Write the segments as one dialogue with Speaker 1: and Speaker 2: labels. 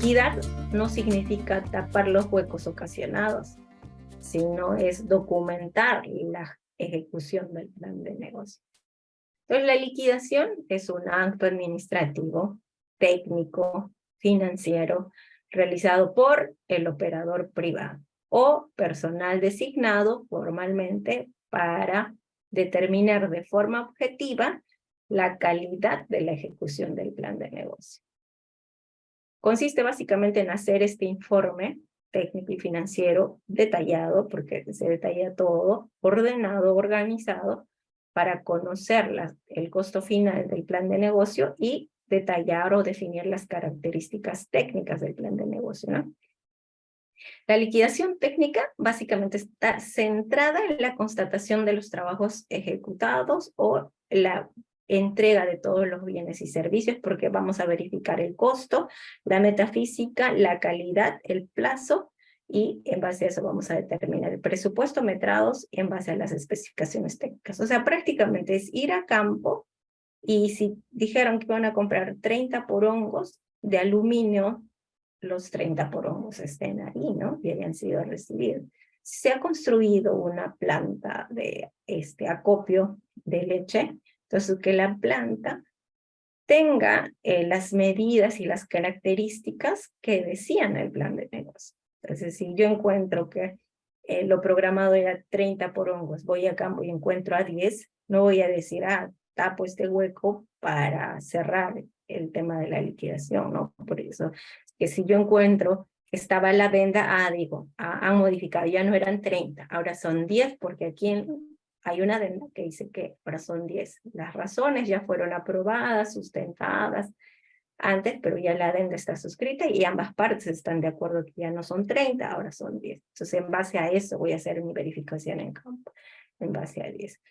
Speaker 1: liquidar no significa tapar los huecos ocasionados, sino es documentar la ejecución del plan de negocio. Entonces, la liquidación es un acto administrativo, técnico, financiero, realizado por el operador privado o personal designado formalmente para determinar de forma objetiva la calidad de la ejecución del plan de negocio. Consiste básicamente en hacer este informe técnico y financiero detallado, porque se detalla todo, ordenado, organizado, para conocer el costo final del plan de negocio y detallar o definir las características técnicas del plan de negocio, ¿no? La liquidación técnica básicamente está centrada en la constatación de los trabajos ejecutados o la entrega de todos los bienes y servicios, porque vamos a verificar el costo, la metafísica, la calidad, el plazo, y en base a eso vamos a determinar el presupuesto, metrados, en base a las especificaciones técnicas. O sea, prácticamente es ir a campo, y si dijeron que van a comprar 30 porongos de aluminio, los 30 porongos estén ahí, ¿no? Y hayan sido recibidos. Se ha construido una planta de acopio de leche, entonces que la planta tenga las medidas y las características que decían el plan de negocio. Entonces, si yo encuentro que lo programado era 30 porongos, voy a campo y encuentro a 10, no voy a decir, tapo este hueco para cerrar el tema de la liquidación, ¿no? Por eso, que si yo encuentro que estaba la venda, digo, han modificado, ya no eran 30, ahora son 10, porque aquí hay una adenda que dice que ahora son 10. Las razones ya fueron aprobadas, sustentadas antes, pero ya la adenda está suscrita y ambas partes están de acuerdo que ya no son 30, ahora son 10. Entonces, en base a eso voy a hacer mi verificación en campo, en base a 10.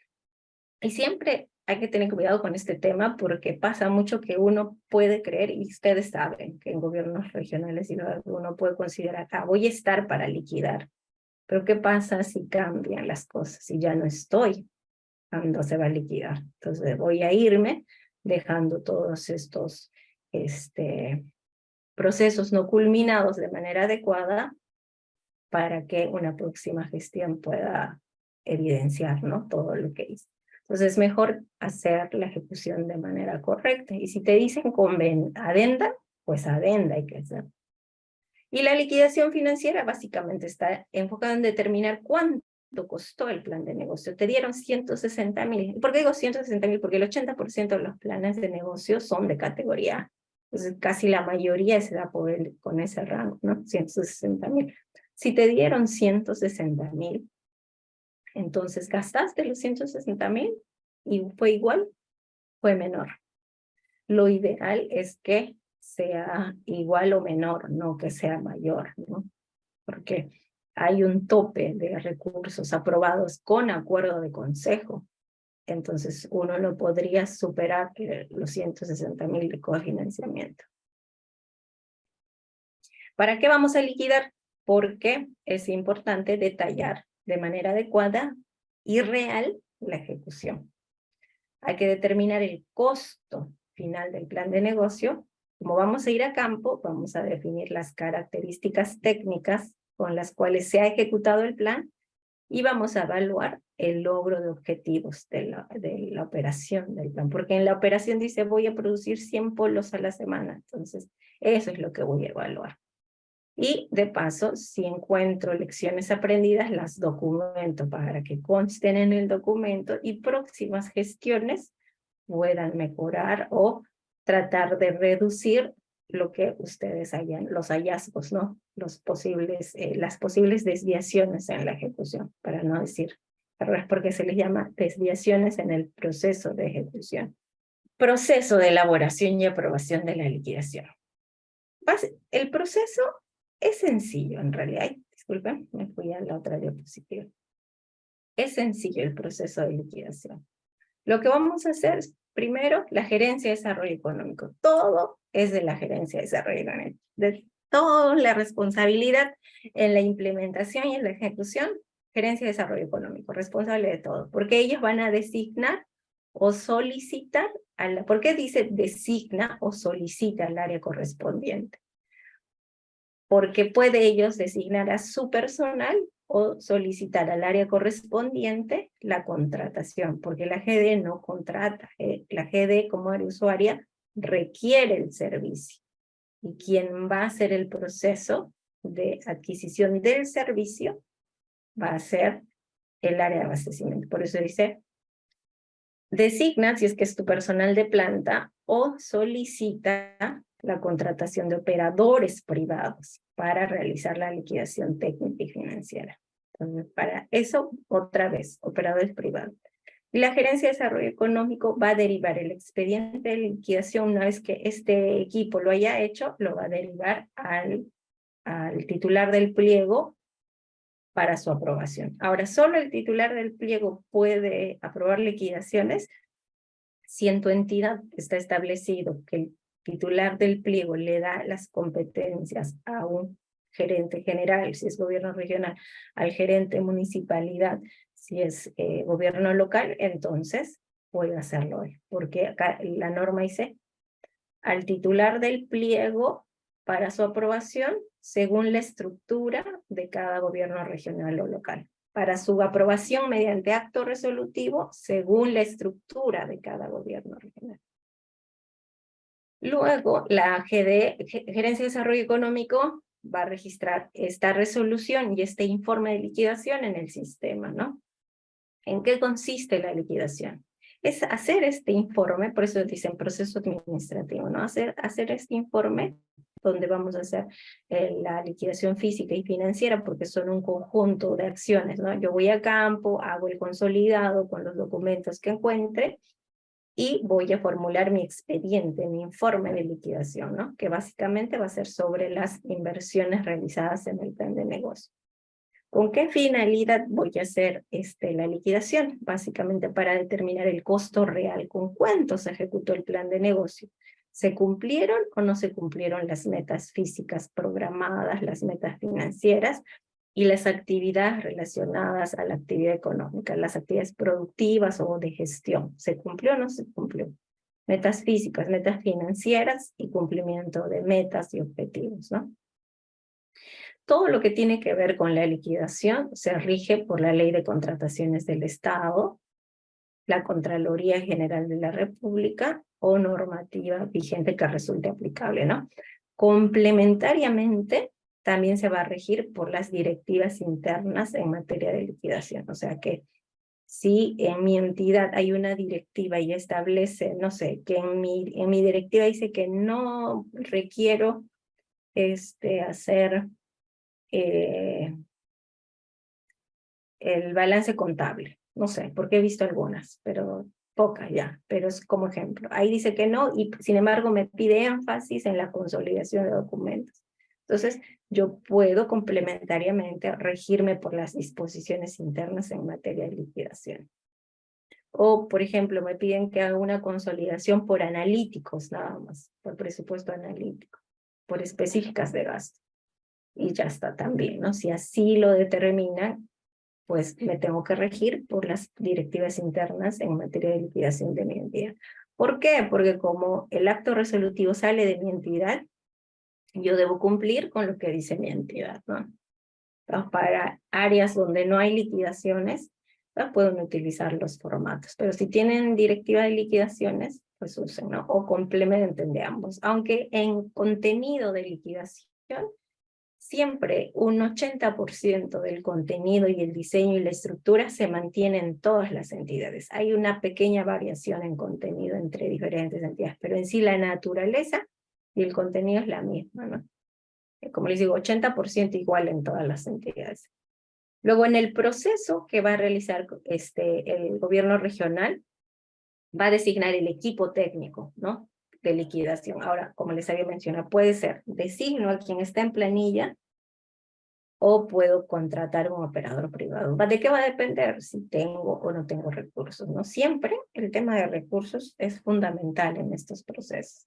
Speaker 1: Y siempre hay que tener cuidado con este tema porque pasa mucho que uno puede creer, y ustedes saben que en gobiernos regionales uno puede considerar, voy a estar para liquidar. Pero ¿qué pasa si cambian las cosas? Si ya no estoy cuando se va a liquidar. Entonces voy a irme dejando todos estos procesos no culminados de manera adecuada para que una próxima gestión pueda evidenciar, ¿no? Todo lo que hice. Entonces es mejor hacer la ejecución de manera correcta. Y si te dicen adenda, pues adenda hay que hacer. Y la liquidación financiera básicamente está enfocada en determinar cuánto costó el plan de negocio. Te dieron 160.000. ¿Por qué digo 160.000? Porque el 80% de los planes de negocio son de categoría A. Entonces casi la mayoría se da con ese rango, ¿no? 160.000. Si te dieron 160.000, entonces gastaste los 160.000 y fue igual, fue menor. Lo ideal es que sea igual o menor, no que sea mayor, ¿no? Porque hay un tope de recursos aprobados con acuerdo de consejo. Entonces, uno no podría superar los 160.000 de cofinanciamiento. ¿Para qué vamos a liquidar? Porque es importante detallar de manera adecuada y real la ejecución. Hay que determinar el costo final del plan de negocio. Como vamos a ir a campo, vamos a definir las características técnicas con las cuales se ha ejecutado el plan y vamos a evaluar el logro de objetivos de la operación del plan. Porque en la operación dice voy a producir 100 polos a la semana. Entonces, eso es lo que voy a evaluar. Y de paso, si encuentro lecciones aprendidas, las documento para que consten en el documento y próximas gestiones puedan mejorar o tratar de reducir lo que ustedes los hallazgos, ¿no? Las posibles desviaciones en la ejecución, para no decir errores, porque se les llama desviaciones en el proceso de ejecución. Proceso de elaboración y aprobación de la liquidación. El proceso es sencillo en realidad. Ay, disculpen, me fui a la otra diapositiva. Es sencillo el proceso de liquidación. Lo que vamos a hacer es, primero, la gerencia de desarrollo económico. Todo es de la gerencia de desarrollo económico. De toda la responsabilidad en la implementación y en la ejecución, gerencia de desarrollo económico, responsable de todo. Porque ellos van a designar o solicitar, ¿por qué dice designa o solicita al área correspondiente? porque puede ellos designar a su personal o solicitar al área correspondiente la contratación, porque la GD no contrata, la GD como área usuaria requiere el servicio, y quien va a hacer el proceso de adquisición del servicio va a ser el área de abastecimiento. Por eso dice, designa, si es que es tu personal de planta, o solicita la contratación de operadores privados para realizar la liquidación técnica y financiera. Entonces, para eso, otra vez, operadores privados. Y la Gerencia de Desarrollo Económico va a derivar el expediente de liquidación. Una vez que este equipo lo haya hecho, lo va a derivar al titular del pliego para su aprobación. Ahora, solo el titular del pliego puede aprobar liquidaciones si en tu entidad está establecido que el titular del pliego le da las competencias a un gerente general, si es gobierno regional, al gerente municipalidad, si es gobierno local, entonces puede hacerlo él, porque acá la norma dice al titular del pliego para su aprobación según la estructura de cada gobierno regional o local. Para su aprobación mediante acto resolutivo según la estructura de cada gobierno regional. Luego, la Gerencia de Desarrollo Económico va a registrar esta resolución y este informe de liquidación en el sistema, ¿no? ¿En qué consiste la liquidación? Es hacer este informe, por eso dicen proceso administrativo, ¿no? Hacer este informe donde vamos a hacer la liquidación física y financiera, porque son un conjunto de acciones, ¿no? Yo voy a campo, hago el consolidado con los documentos que encuentre y voy a formular mi expediente, mi informe de liquidación, ¿no? Que básicamente va a ser sobre las inversiones realizadas en el plan de negocio. ¿Con qué finalidad voy a hacer la liquidación? Básicamente para determinar el costo real, con cuánto se ejecutó el plan de negocio. ¿Se cumplieron o no se cumplieron las metas físicas programadas, las metas financieras y las actividades relacionadas a la actividad económica, las actividades productivas o de gestión? ¿Se cumplió o no se cumplió? Metas físicas, metas financieras y cumplimiento de metas y objetivos, ¿no? Todo lo que tiene que ver con la liquidación se rige por la Ley de Contrataciones del Estado, la Contraloría General de la República o normativa vigente que resulte aplicable, ¿no? Complementariamente, también se va a regir por las directivas internas en materia de liquidación. O sea que si en mi entidad hay una directiva y establece, no sé, que en mi directiva dice que no requiero hacer el balance contable. No sé, porque he visto algunas, pero pocas ya, pero es como ejemplo. Ahí dice que no, y sin embargo me pide énfasis en la consolidación de documentos. Entonces, yo puedo complementariamente regirme por las disposiciones internas en materia de liquidación. O, por ejemplo, me piden que haga una consolidación por analíticos nada más, por presupuesto analítico, por específicas de gasto. Y ya está también, ¿no? Si así lo determinan, pues me tengo que regir por las directivas internas en materia de liquidación de mi entidad. ¿Por qué? Porque como el acto resolutivo sale de mi entidad, yo debo cumplir con lo que dice mi entidad, ¿no? Entonces, para áreas donde no hay liquidaciones, pues pueden utilizar los formatos. Pero si tienen directiva de liquidaciones, pues usen, ¿no? O complementen de ambos. Aunque en contenido de liquidación, siempre un 80% del contenido y el diseño y la estructura se mantiene en todas las entidades. Hay una pequeña variación en contenido entre diferentes entidades, pero en sí la naturaleza y el contenido es la misma, ¿no? Como les digo, 80% igual en todas las entidades. Luego, en el proceso que va a realizar el gobierno regional, va a designar el equipo técnico, ¿no? De liquidación. Ahora, como les había mencionado, puede ser designo a quien está en planilla o puedo contratar un operador privado. ¿De qué va a depender si tengo o no tengo recursos? ¿No? Siempre el tema de recursos es fundamental en estos procesos.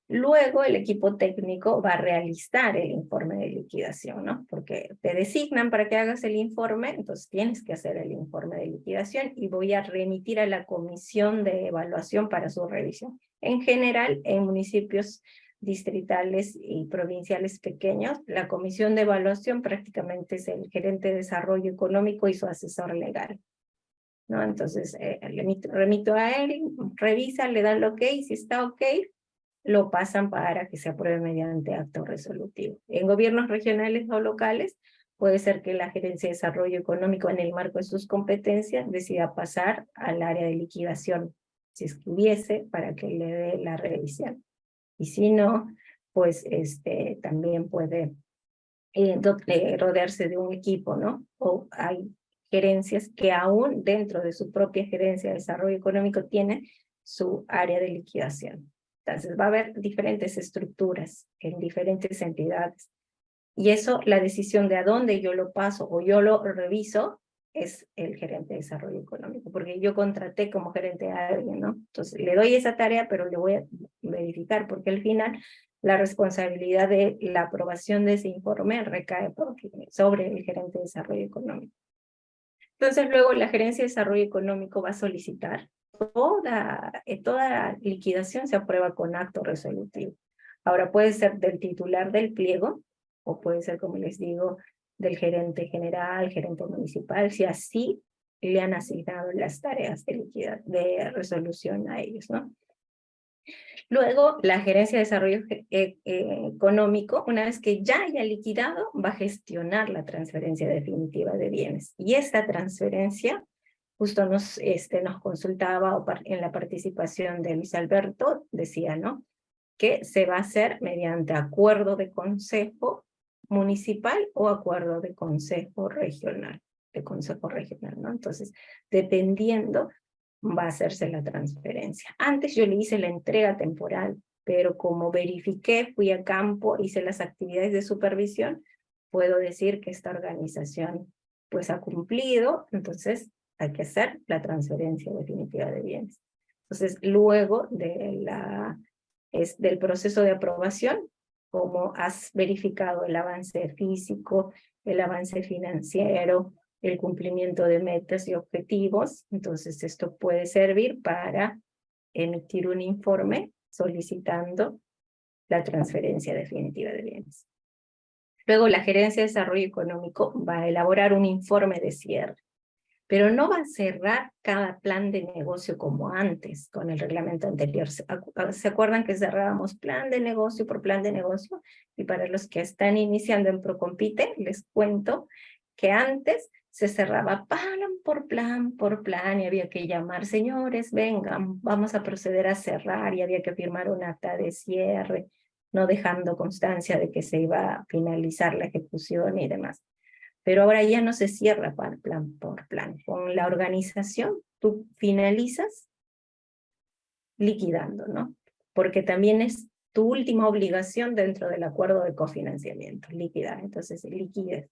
Speaker 1: Luego el equipo técnico va a realizar el informe de liquidación, ¿no? Porque te designan para que hagas el informe, entonces tienes que hacer el informe de liquidación y voy a remitir a la comisión de evaluación para su revisión. En general, en municipios distritales y provinciales pequeños, la comisión de evaluación prácticamente es el gerente de desarrollo económico y su asesor legal, ¿no? Entonces, remito a él, revisa, le da el ok, si está ok, lo pasan para que se apruebe mediante acto resolutivo. En gobiernos regionales o locales, puede ser que la Gerencia de Desarrollo Económico, en el marco de sus competencias, decida pasar al área de liquidación, si es que hubiese, para que le dé la revisión. Y si no, pues también puede rodearse de un equipo, ¿no? O hay gerencias que aún dentro de su propia gerencia de desarrollo económico tienen su área de liquidación. Entonces va a haber diferentes estructuras en diferentes entidades. Y eso, la decisión de a dónde yo lo paso o yo lo reviso, es el gerente de desarrollo económico, porque yo contraté como gerente a alguien, ¿no? Entonces le doy esa tarea, pero le voy a verificar, porque al final la responsabilidad de la aprobación de ese informe recae sobre el gerente de desarrollo económico. Entonces luego la gerencia de desarrollo económico va a solicitar toda liquidación se aprueba con acto resolutivo. Ahora puede ser del titular del pliego, o puede ser, como les digo, del gerente general, gerente municipal, si así le han asignado las tareas de resolución a ellos, ¿no? Luego, la gerencia de desarrollo económico, una vez que ya haya liquidado, va a gestionar la transferencia definitiva de bienes. Y esta transferencia, justo nos consultaba en la participación de Luis Alberto, decía, ¿no?, que se va a hacer mediante acuerdo de consejo municipal o acuerdo de consejo regional, ¿no? Entonces, dependiendo, va a hacerse la transferencia. Antes yo le hice la entrega temporal, pero como verifiqué, fui a campo, hice las actividades de supervisión, puedo decir que esta organización pues ha cumplido, entonces hay que hacer la transferencia definitiva de bienes. Entonces, luego del proceso de aprobación, como has verificado el avance físico, el avance financiero, el cumplimiento de metas y objetivos, entonces esto puede servir para emitir un informe solicitando la transferencia definitiva de bienes. Luego la Gerencia de Desarrollo Económico va a elaborar un informe de cierre, pero no va a cerrar cada plan de negocio como antes con el reglamento anterior. ¿Se acuerdan que cerrábamos plan de negocio por plan de negocio? Y para los que están iniciando en Procompite, les cuento que antes se cerraba plan por plan, y había que llamar, señores, vengan, vamos a proceder a cerrar, y había que firmar un acta de cierre, no dejando constancia de que se iba a finalizar la ejecución y demás. Pero ahora ya no se cierra plan por plan. Con la organización tú finalizas liquidando, ¿no? Porque también es tu última obligación dentro del acuerdo de cofinanciamiento, liquidar. Entonces, liquides.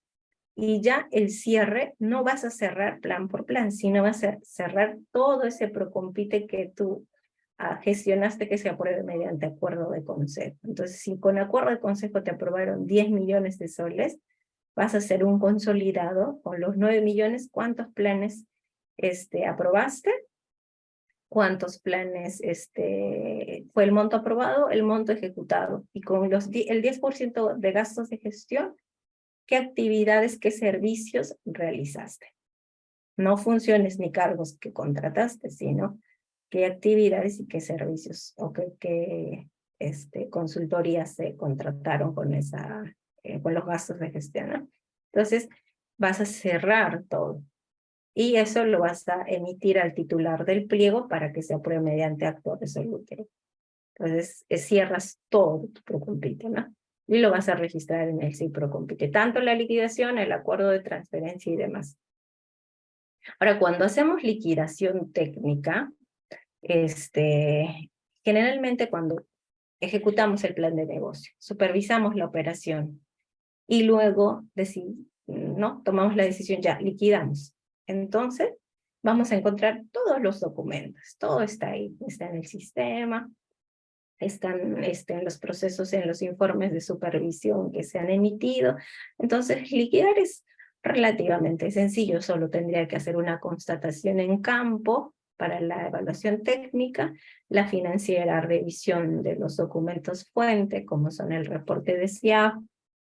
Speaker 1: Y ya el cierre no vas a cerrar plan por plan, sino vas a cerrar todo ese Procompite que tú gestionaste, que se apruebe mediante acuerdo de consejo. Entonces, si con acuerdo de consejo te aprobaron 10 millones de soles, vas a hacer un consolidado con los 9 millones, ¿cuántos planes aprobaste? ¿Cuántos planes fue el monto aprobado? El monto ejecutado. Y con el 10% de gastos de gestión, ¿qué actividades, qué servicios realizaste? No funciones ni cargos que contrataste, sino qué actividades y qué servicios o qué consultorías se contrataron con los gastos de gestión, ¿no? Entonces, vas a cerrar todo. Y eso lo vas a emitir al titular del pliego para que se apruebe mediante acto resolutivo. Entonces, cierras todo tu Procompite, ¿no? Y lo vas a registrar en el Procompite, tanto la liquidación, el acuerdo de transferencia y demás. Ahora, cuando hacemos liquidación técnica, generalmente cuando ejecutamos el plan de negocio, supervisamos la operación y luego ¿no? Tomamos la decisión, ya, liquidamos. Entonces, vamos a encontrar todos los documentos, todo está ahí, está en el sistema, están en los procesos, en los informes de supervisión que se han emitido. Entonces, liquidar es relativamente sencillo, solo tendría que hacer una constatación en campo para la evaluación técnica, la financiera revisión de los documentos fuente, como son el reporte de SIAF,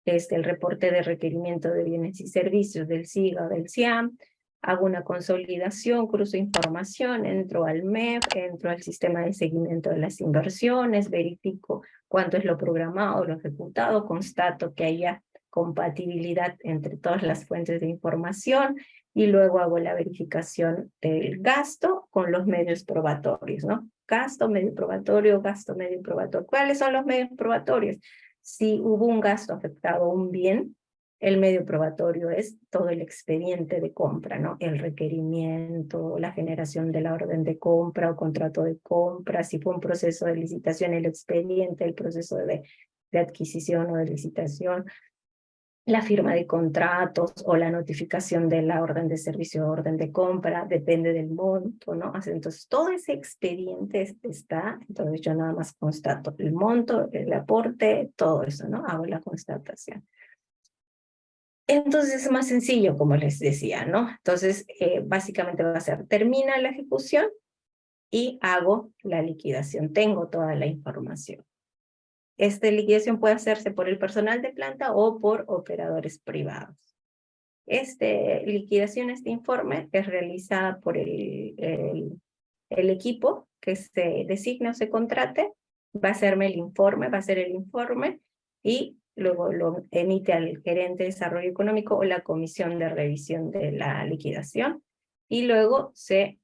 Speaker 1: el reporte de requerimiento de bienes y servicios del SIGA o del SIAM, hago una consolidación, cruzo información, entro al MEF, entro al sistema de seguimiento de las inversiones, verifico cuánto es lo programado, lo ejecutado, constato que haya compatibilidad entre todas las fuentes de información y luego hago la verificación del gasto con los medios probatorios, ¿no? Gasto, medio probatorio, gasto, medio probatorio. ¿Cuáles son los medios probatorios? Si hubo un gasto afectado a un bien, el medio probatorio es todo el expediente de compra, ¿no? El requerimiento, la generación de la orden de compra o contrato de compra, si fue un proceso de licitación, el expediente, el proceso de adquisición o de licitación, la firma de contratos o la notificación de la orden de servicio o orden de compra, depende del monto, ¿no? Entonces, todo ese expediente está, entonces yo nada más constato el monto, el aporte, todo eso, ¿no? Hago la constatación. Entonces es más sencillo, como les decía, ¿no? Entonces, básicamente va a ser, termina la ejecución y hago la liquidación, tengo toda la información. Esta liquidación puede hacerse por el personal de planta o por operadores privados. Liquidación, este informe es realizada por el equipo que se designe o se contrate, va a hacerme el informe, va a hacer el informe y luego lo emite al gerente de desarrollo económico o la comisión de revisión de la liquidación y luego se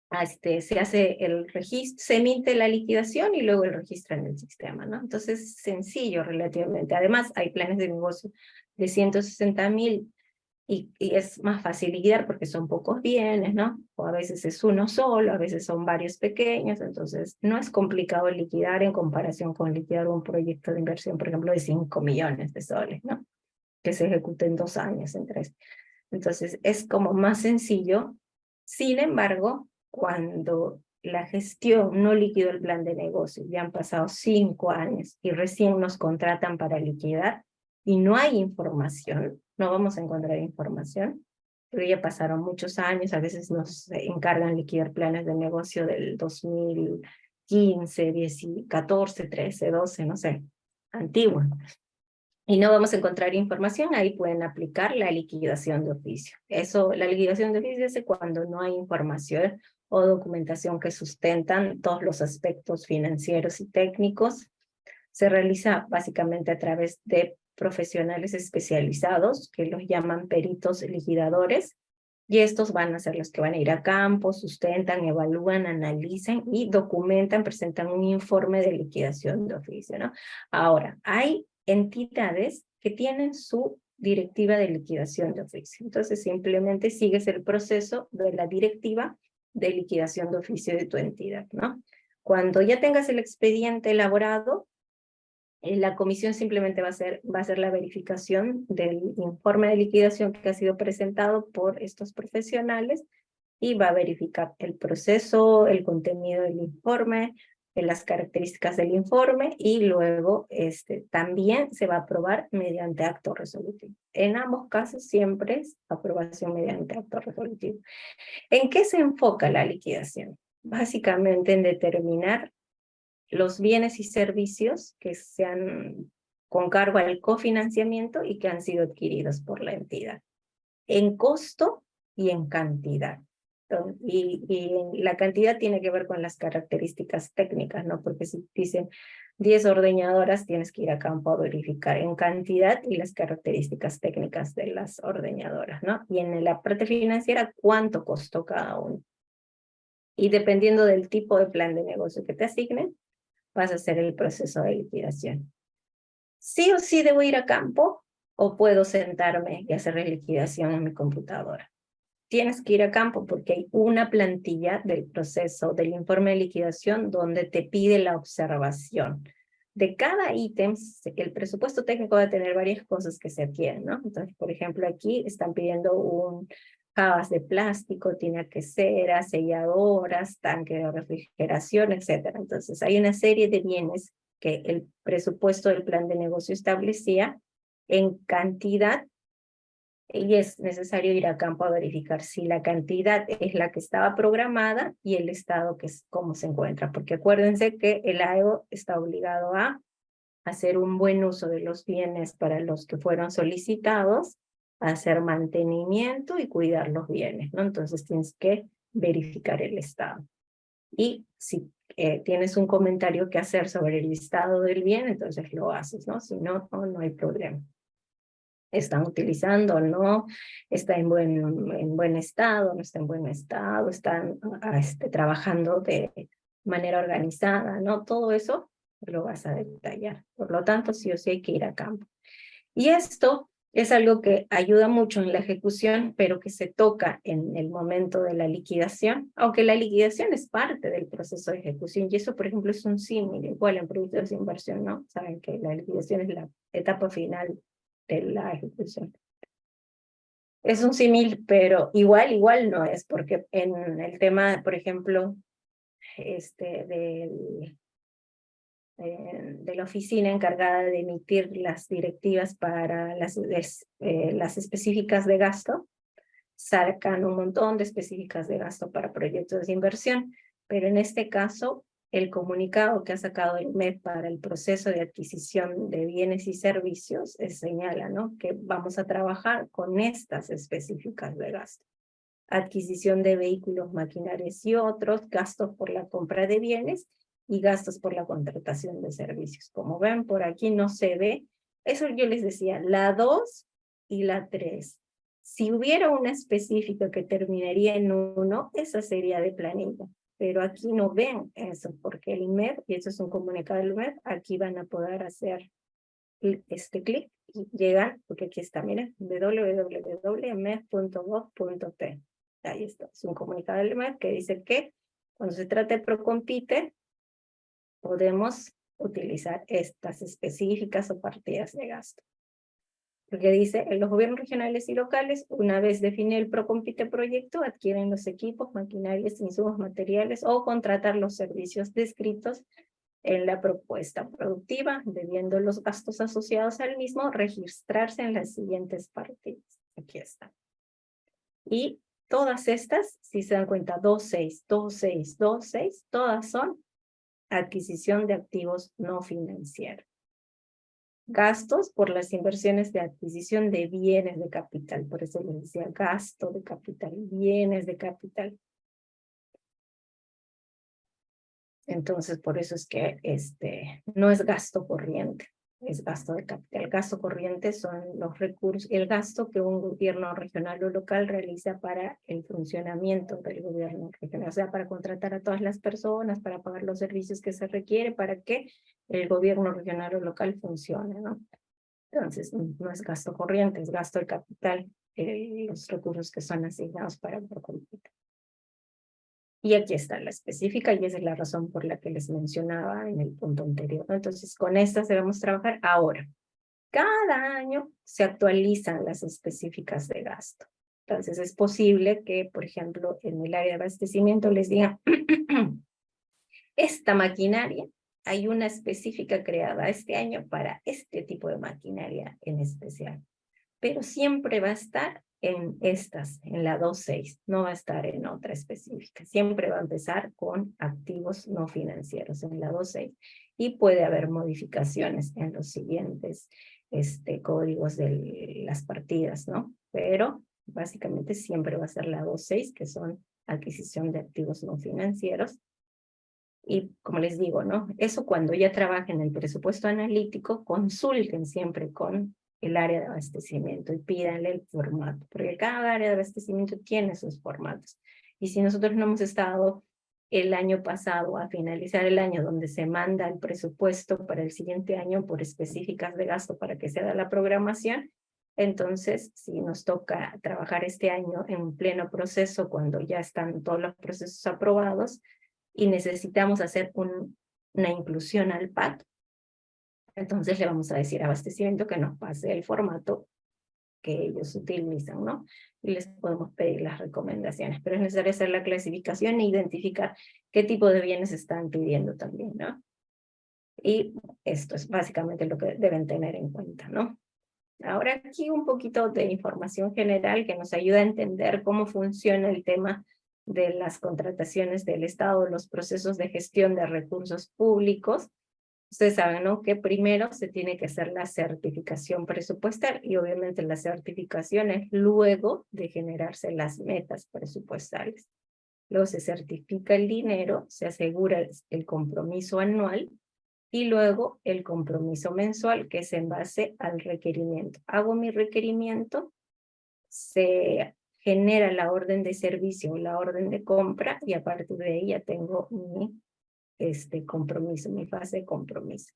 Speaker 1: hace el registro, se emite la liquidación y luego el registro en el sistema, ¿no? Entonces, sencillo relativamente. Además, hay planes de negocio de 160.000 y es más fácil liquidar porque son pocos bienes, ¿no? O a veces es uno solo, a veces son varios pequeños, entonces no es complicado liquidar en comparación con liquidar un proyecto de inversión, por ejemplo, de 5 millones de soles, ¿no? Que se ejecute en 2 años, en 3. Entonces, es como más sencillo. Sin embargo, cuando la gestión no liquidó el plan de negocio, ya han pasado 5 años y recién nos contratan para liquidar y no hay información, no vamos a encontrar información, pero ya pasaron muchos años, a veces nos encargan liquidar planes de negocio del 2015, 14, 13, 12, no sé, antiguo. Y no vamos a encontrar información, ahí pueden aplicar la liquidación de oficio. La liquidación de oficio es cuando no hay información o documentación que sustentan todos los aspectos financieros y técnicos. Se realiza básicamente a través de profesionales especializados, que los llaman peritos liquidadores, y estos van a ser los que van a ir a campo, sustentan, evalúan, analizan y documentan, presentan un informe de liquidación de oficio, ¿no? Ahora, hay entidades que tienen su directiva de liquidación de oficio. Entonces, simplemente sigues el proceso de la directiva de liquidación de oficio de tu entidad, ¿no? Cuando ya tengas el expediente elaborado, la comisión simplemente va a hacer la verificación del informe de liquidación que ha sido presentado por estos profesionales y va a verificar el proceso, el contenido del informe, las características del informe y luego también se va a aprobar mediante acto resolutivo. En ambos casos siempre es aprobación mediante acto resolutivo. ¿En qué se enfoca la liquidación? Básicamente en determinar los bienes y servicios que sean con cargo al cofinanciamiento y que han sido adquiridos por la entidad, en costo y en cantidad. Y la cantidad tiene que ver con las características técnicas, ¿no? Porque si dicen 10 ordeñadoras, tienes que ir a campo a verificar en cantidad y las características técnicas de las ordeñadoras, ¿no? Y en la parte financiera, ¿cuánto costó cada uno? Y dependiendo del tipo de plan de negocio que te asignen, vas a hacer el proceso de liquidación. ¿Sí o sí debo ir a campo o puedo sentarme y hacer la liquidación en mi computadora? Tienes que ir a campo porque hay una plantilla del proceso del informe de liquidación donde te pide la observación. De cada ítem, el presupuesto técnico va a tener varias cosas que se adquieren, ¿no? Entonces, por ejemplo, aquí están pidiendo jabas de plástico, tinaqueceras, selladoras, tanque de refrigeración, etc. Entonces, hay una serie de bienes que el presupuesto del plan de negocio establecía en cantidad y es necesario ir a campo a verificar si la cantidad es la que estaba programada y el estado que es cómo se encuentra, porque acuérdense que el AEO está obligado a hacer un buen uso de los bienes para los que fueron solicitados, hacer mantenimiento y cuidar los bienes, ¿no? Entonces tienes que verificar el estado. Y si tienes un comentario que hacer sobre el estado del bien, entonces lo haces, ¿no? Si no, no hay problema. Están utilizando, no, está en buen estado, no está en buen estado, están trabajando de manera organizada, ¿no? Todo eso lo vas a detallar. Por lo tanto, sí o sí hay que ir a campo. Y esto es algo que ayuda mucho en la ejecución, pero que se toca en el momento de la liquidación, aunque la liquidación es parte del proceso de ejecución, y eso, por ejemplo, es un símil, igual en productos de inversión, ¿no? Saben que la liquidación es la etapa final de la ejecución. Es un símil, pero igual no es, porque en el tema, por ejemplo, de la oficina encargada de emitir las directivas para las específicas de gasto, sacan un montón de específicas de gasto para proyectos de inversión, pero en este caso, el comunicado que ha sacado el MEP para el proceso de adquisición de bienes y servicios señala, ¿no?, que vamos a trabajar con estas específicas de gasto. Adquisición de vehículos, maquinarias y otros, gastos por la compra de bienes y gastos por la contratación de servicios. Como ven, por aquí no se ve. Eso yo les decía, la 2 y la 3. Si hubiera una específica que terminaría en 1, esa sería de planilla. Pero aquí no ven eso, porque el MEP, y eso es un comunicado del MEP, aquí van a poder hacer este clic y llegar, porque aquí está, miren, www.mep.gov.p. Ahí está, es un comunicado del MEP que dice que cuando se trata de Procompite, podemos utilizar estas específicas o partidas de gasto. Porque dice, los gobiernos regionales y locales, una vez define el Procompite proyecto, adquieren los equipos, maquinarias, insumos materiales o contratar los servicios descritos en la propuesta productiva, debiendo los gastos asociados al mismo registrarse en las siguientes partidas. Aquí está. Y todas estas, si se dan cuenta, 2.6, 2.6, 2.6, todas son adquisición de activos no financieros. Gastos por las inversiones de adquisición de bienes de capital. Por eso les decía gasto de capital, bienes de capital. Entonces, por eso es que no es gasto corriente, es gasto de capital. Gasto corriente son los recursos, el gasto que un gobierno regional o local realiza para el funcionamiento del gobierno regional, o sea, para contratar a todas las personas, para pagar los servicios que se requiere para que el gobierno regional o local funcione, ¿no? Entonces, no es gasto corriente, es gasto de capital, los recursos que son asignados para el Procompite. Y aquí está la específica, y esa es la razón por la que les mencionaba en el punto anterior, ¿no? Entonces, con estas debemos trabajar ahora. Cada año se actualizan las específicas de gasto. Entonces, es posible que, por ejemplo, en el área de abastecimiento les digan, esta maquinaria, hay una específica creada este año para este tipo de maquinaria en especial. Pero siempre va a estar en estas, en la 2.6, no va a estar en otra específica. Siempre va a empezar con activos no financieros en la 2.6 y puede haber modificaciones en los siguientes códigos de las partidas, ¿no? Pero básicamente siempre va a ser la 2.6, que son adquisición de activos no financieros. Y como les digo, ¿no? Eso cuando ya trabajen el presupuesto analítico, consulten siempre con el área de abastecimiento y pídanle el formato, porque cada área de abastecimiento tiene sus formatos. Y si nosotros no hemos estado el año pasado a finalizar el año donde se manda el presupuesto para el siguiente año por específicas de gasto para que se haga la programación, entonces si nos toca trabajar este año en pleno proceso cuando ya están todos los procesos aprobados y necesitamos hacer una inclusión al PAT, entonces le vamos a decir a abastecimiento que nos pase el formato que ellos utilizan, ¿no? Y les podemos pedir las recomendaciones, pero es necesario hacer la clasificación e identificar qué tipo de bienes están pidiendo también, ¿no? Y esto es básicamente lo que deben tener en cuenta, ¿no? Ahora aquí un poquito de información general que nos ayuda a entender cómo funciona el tema de las contrataciones del Estado, los procesos de gestión de recursos públicos. Ustedes saben, ¿no?, que primero se tiene que hacer la certificación presupuestal y obviamente la certificación es luego de generarse las metas presupuestales. Luego se certifica el dinero, se asegura el compromiso anual y luego el compromiso mensual, que es en base al requerimiento. Hago mi requerimiento, se genera la orden de servicio o la orden de compra y a partir de ahí ya tengo mi compromiso, mi fase de compromiso.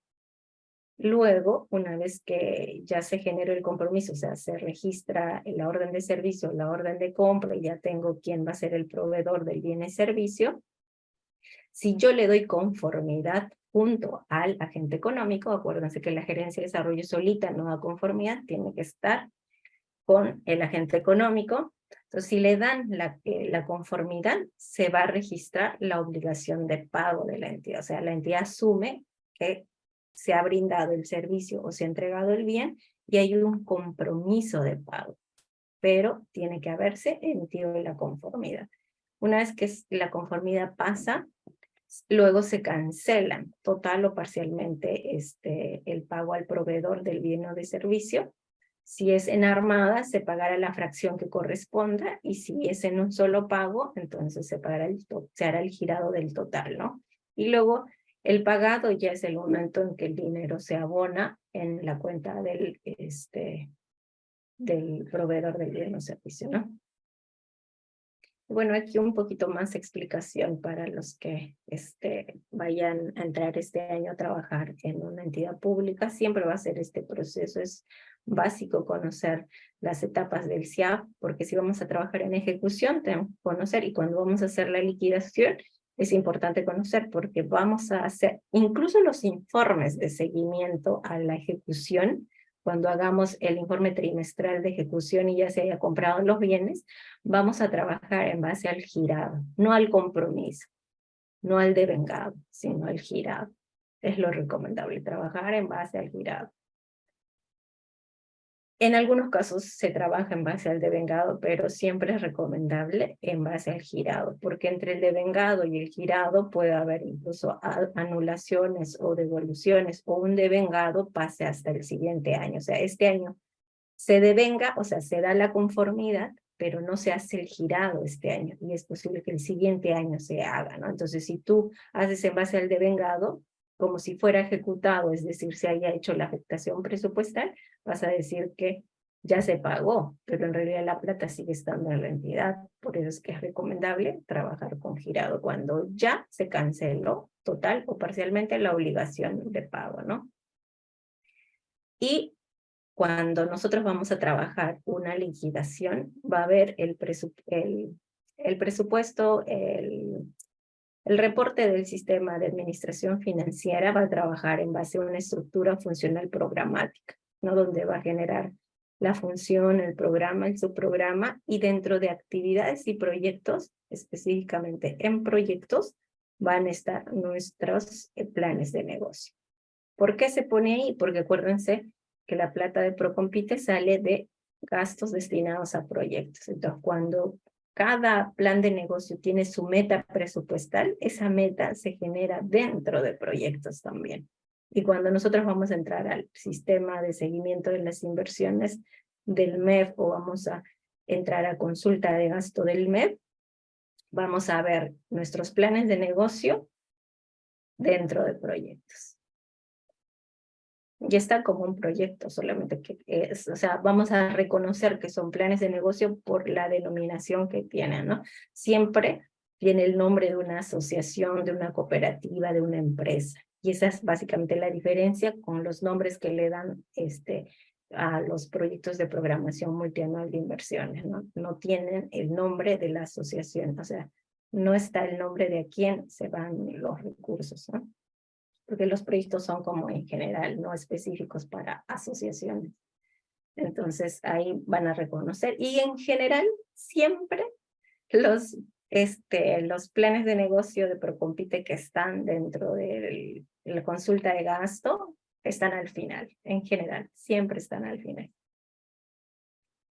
Speaker 1: Luego, una vez que ya se generó el compromiso, o sea, se registra la orden de servicio, la orden de compra, y ya tengo quién va a ser el proveedor del bien y servicio. Si yo le doy conformidad junto al agente económico, acuérdense que la gerencia de desarrollo solita no da conformidad, tiene que estar con el agente económico. Entonces, si le dan la conformidad, se va a registrar la obligación de pago de la entidad. O sea, la entidad asume que se ha brindado el servicio o se ha entregado el bien y hay un compromiso de pago, pero tiene que haberse emitido la conformidad. Una vez que la conformidad pasa, luego se cancelan total o parcialmente el pago al proveedor del bien o de servicio. Si es en armada, se pagará la fracción que corresponda, y si es en un solo pago, entonces se hará el girado del total, ¿no? Y luego el pagado ya es el momento en que el dinero se abona en la cuenta del proveedor del bien o servicio, ¿no? Bueno, aquí un poquito más explicación para los que vayan a entrar este año a trabajar en una entidad pública. Siempre va a ser este proceso. Es básico conocer las etapas del SIAP, porque si vamos a trabajar en ejecución, tenemos que conocer, y cuando vamos a hacer la liquidación, es importante conocer, porque vamos a hacer incluso los informes de seguimiento a la ejecución. Cuando hagamos el informe trimestral de ejecución y ya se haya comprado los bienes, vamos a trabajar en base al girado, no al compromiso, no al devengado, sino al girado. Es lo recomendable, trabajar en base al girado. En algunos casos se trabaja en base al devengado, pero siempre es recomendable en base al girado, porque entre el devengado y el girado puede haber incluso anulaciones o devoluciones, o un devengado pase hasta el siguiente año. O sea, este año se devenga, o sea, se da la conformidad, pero no se hace el girado este año, y es posible que el siguiente año se haga, ¿no? Entonces, si tú haces en base al devengado, como si fuera ejecutado, es decir, se haya hecho la afectación presupuestal, vas a decir que ya se pagó, pero en realidad la plata sigue estando en la entidad. Por eso es que es recomendable trabajar con girado cuando ya se canceló total o parcialmente la obligación de pago, ¿no? Y cuando nosotros vamos a trabajar una liquidación, va a haber el presupuesto, el reporte del sistema de administración financiera va a trabajar en base a una estructura funcional programática, ¿no?, donde va a generar la función, el programa, el subprograma, y dentro de actividades y proyectos, específicamente en proyectos, van a estar nuestros planes de negocio. ¿Por qué se pone ahí? Porque acuérdense que la plata de Procompite sale de gastos destinados a proyectos. Entonces, cuando cada plan de negocio tiene su meta presupuestal, esa meta se genera dentro de proyectos también. Y cuando nosotros vamos a entrar al sistema de seguimiento de las inversiones del MEF, o vamos a entrar a consulta de gasto del MEF, vamos a ver nuestros planes de negocio dentro de proyectos. Ya está como un proyecto, solamente que o sea, vamos a reconocer que son planes de negocio por la denominación que tienen, ¿no? Siempre tiene el nombre de una asociación, de una cooperativa, de una empresa. Y esa es básicamente la diferencia con los nombres que le dan a los proyectos de programación multianual de inversiones, ¿no? No tienen el nombre de la asociación, o sea, no está el nombre de a quién se van los recursos, ¿no? Porque los proyectos son como en general, no específicos para asociaciones. Entonces ahí van a reconocer, y en general siempre los planes de negocio de Procompite que están dentro de la consulta de gasto están al final, en general, siempre están al final.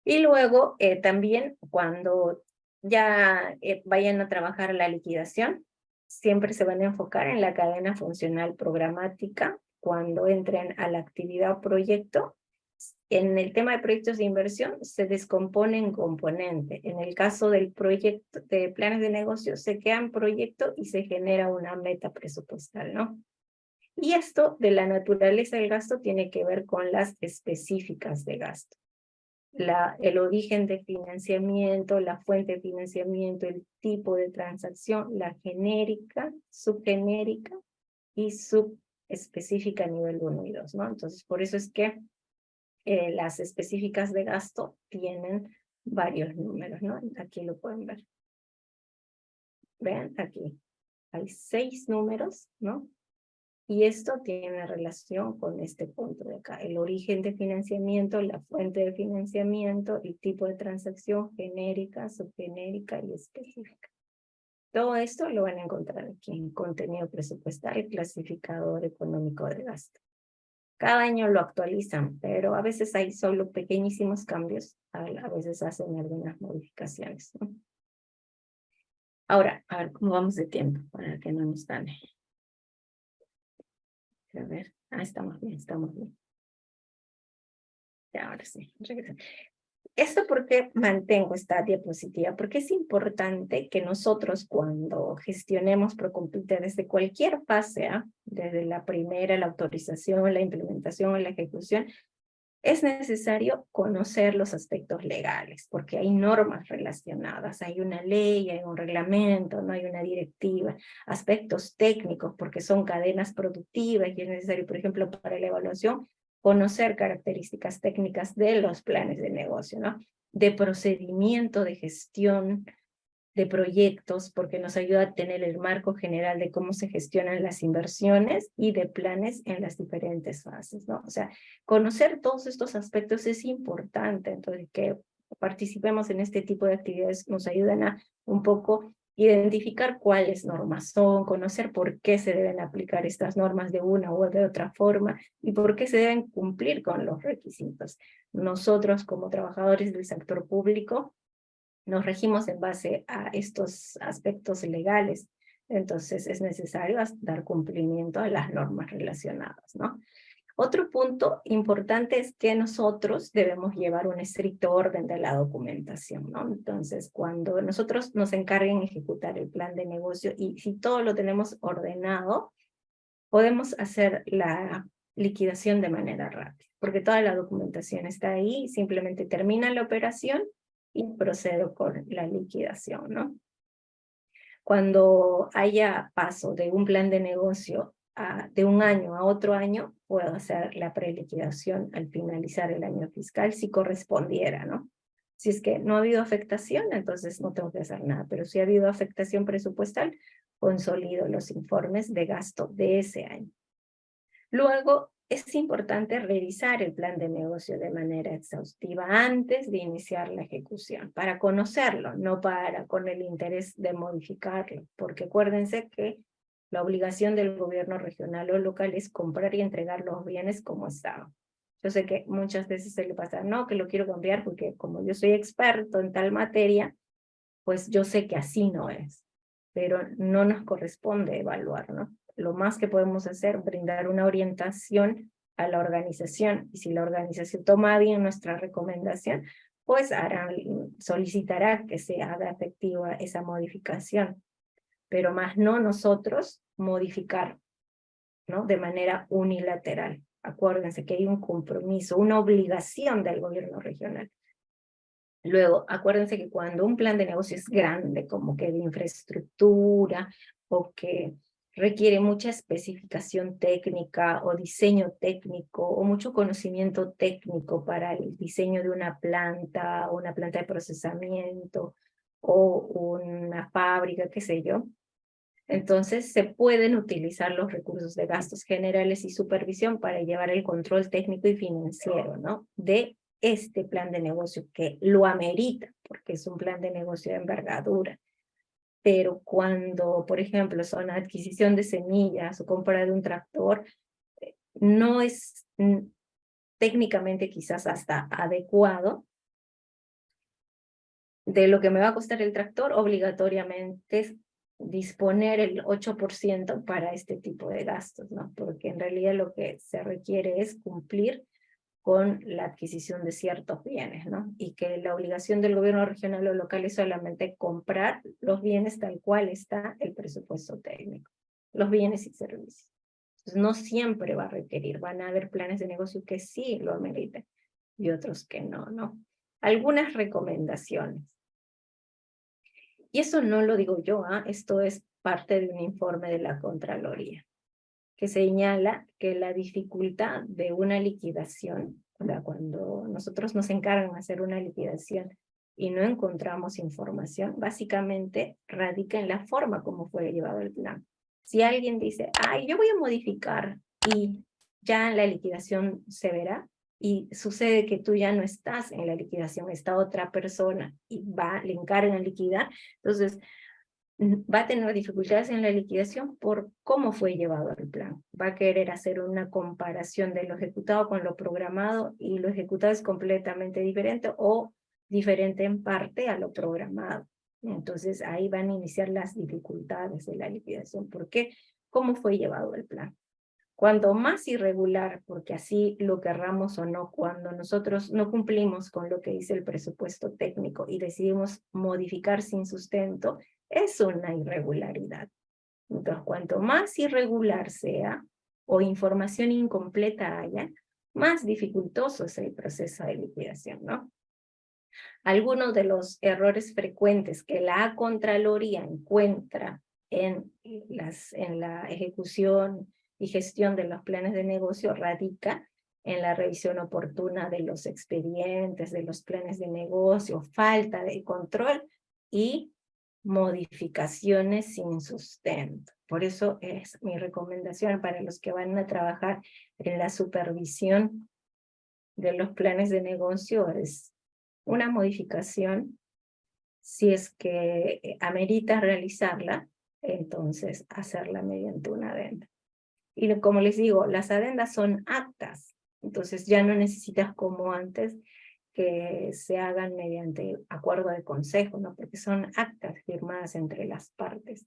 Speaker 1: Y luego también cuando ya vayan a trabajar la liquidación, siempre se van a enfocar en la cadena funcional programática cuando entren a la actividad o proyecto. En el tema de proyectos de inversión se descompone en componente. En el caso del proyecto de planes de negocio se queda en proyecto y se genera una meta presupuestal, ¿no? Y esto de la naturaleza del gasto tiene que ver con las específicas de gasto. El origen de financiamiento, la fuente de financiamiento, el tipo de transacción, la genérica, subgenérica y subespecífica a nivel 1 y 2, ¿no? Entonces, por eso es que las específicas de gasto tienen varios números, ¿no? Aquí lo pueden ver. Vean, aquí hay 6 números, ¿no? Y esto tiene relación con este punto de acá, el origen de financiamiento, la fuente de financiamiento, el tipo de transacción genérica, subgenérica y específica. Todo esto lo van a encontrar aquí en contenido presupuestal y clasificador económico de gasto. Cada año lo actualizan, pero a veces hay solo pequeñísimos cambios, a veces hacen algunas modificaciones, ¿no? Ahora, a ver cómo vamos de tiempo para que no nos gane. A ver, estamos bien, estamos bien. Ya, ahora sí, regresamos. ¿Esto por qué mantengo esta diapositiva? Porque es importante que nosotros cuando gestionemos ProComputer desde cualquier fase, desde la primera, la autorización, la implementación, la ejecución, es necesario conocer los aspectos legales, porque hay normas relacionadas, hay una ley, hay un reglamento, no hay una directiva, aspectos técnicos, porque son cadenas productivas y es necesario, por ejemplo, para la evaluación, conocer características técnicas de los planes de negocio, ¿no? De procedimiento de gestión de proyectos, porque nos ayuda a tener el marco general de cómo se gestionan las inversiones y de planes en las diferentes fases, ¿no? O sea, conocer todos estos aspectos es importante, entonces que participemos en este tipo de actividades nos ayudan a un poco identificar cuáles normas son, conocer por qué se deben aplicar estas normas de una u de otra forma y por qué se deben cumplir con los requisitos. Nosotros como trabajadores del sector público nos regimos en base a estos aspectos legales, entonces es necesario dar cumplimiento a las normas relacionadas, ¿no? Otro punto importante es que nosotros debemos llevar un estricto orden de la documentación, ¿no? Entonces, cuando nosotros nos encarguen de ejecutar el plan de negocio y si todo lo tenemos ordenado, podemos hacer la liquidación de manera rápida, porque toda la documentación está ahí, simplemente termina la operación y procedo con la liquidación, ¿no? Cuando haya paso de un plan de negocio de un año a otro año, puedo hacer la preliquidación al finalizar el año fiscal si correspondiera, ¿no? Si es que no ha habido afectación, entonces no tengo que hacer nada, pero si ha habido afectación presupuestal, consolido los informes de gasto de ese año. Luego, es importante revisar el plan de negocio de manera exhaustiva antes de iniciar la ejecución, para conocerlo, no con el interés de modificarlo, porque acuérdense que la obligación del gobierno regional o local es comprar y entregar los bienes como estaban. Yo sé que muchas veces se le pasa, no, que lo quiero cambiar porque como yo soy experto en tal materia, pues yo sé que así no es, pero no nos corresponde evaluar, ¿no? Lo más que podemos hacer, brindar una orientación a la organización, y si la organización toma bien nuestra recomendación, pues solicitará que se haga efectiva esa modificación, pero más no nosotros modificar, ¿no? De manera unilateral. Acuérdense que hay un compromiso, una obligación del gobierno regional. Luego, acuérdense que cuando un plan de negocio es grande, como que de infraestructura, o que requiere mucha especificación técnica, o diseño técnico, o mucho conocimiento técnico para el diseño de una planta de procesamiento, o una fábrica, qué sé yo, entonces se pueden utilizar los recursos de gastos generales y supervisión para llevar el control técnico y financiero, ¿no? De este plan de negocio que lo amerita, porque es un plan de negocio de envergadura. Pero cuando, por ejemplo, son adquisición de semillas o compra de un tractor, no es técnicamente quizás hasta adecuado de lo que me va a costar el tractor, obligatoriamente disponer el 8% para este tipo de gastos, ¿no? Porque en realidad lo que se requiere es cumplir con la adquisición de ciertos bienes, ¿no? Y que la obligación del gobierno regional o local es solamente comprar los bienes tal cual está el presupuesto técnico, los bienes y servicios. Entonces, no siempre va a requerir, van a haber planes de negocio que sí lo ameriten y otros que no, ¿no? Algunas recomendaciones. Y eso no lo digo yo, esto es parte de un informe de la Contraloría, que señala que la dificultad de una liquidación, o sea, cuando nosotros nos encargan de hacer una liquidación y no encontramos información, básicamente radica en la forma como fue llevado el plan. Si alguien dice, ay, yo voy a modificar y ya la liquidación se verá, y sucede que tú ya no estás en la liquidación, está otra persona y le encargan liquidar, entonces va a tener dificultades en la liquidación por cómo fue llevado el plan. Va a querer hacer una comparación de lo ejecutado con lo programado y lo ejecutado es completamente diferente o diferente en parte a lo programado. Entonces ahí van a iniciar las dificultades de la liquidación. ¿Por qué? ¿Cómo fue llevado el plan? Cuanto más irregular, porque así lo querramos o no, cuando nosotros no cumplimos con lo que dice el presupuesto técnico y decidimos modificar sin sustento, es una irregularidad. Entonces, cuanto más irregular sea o información incompleta haya, más dificultoso es el proceso de liquidación, ¿no? Algunos de los errores frecuentes que la Contraloría encuentra en la ejecución y gestión de los planes de negocio radica en la revisión oportuna de los expedientes, de los planes de negocio, falta de control y modificaciones sin sustento. Por eso es mi recomendación para los que van a trabajar en la supervisión de los planes de negocio es una modificación, si es que amerita realizarla, entonces hacerla mediante una adenda. Y como les digo, las adendas son actas, entonces ya no necesitas como antes que se hagan mediante acuerdo de consejo, ¿no? Porque son actas firmadas entre las partes.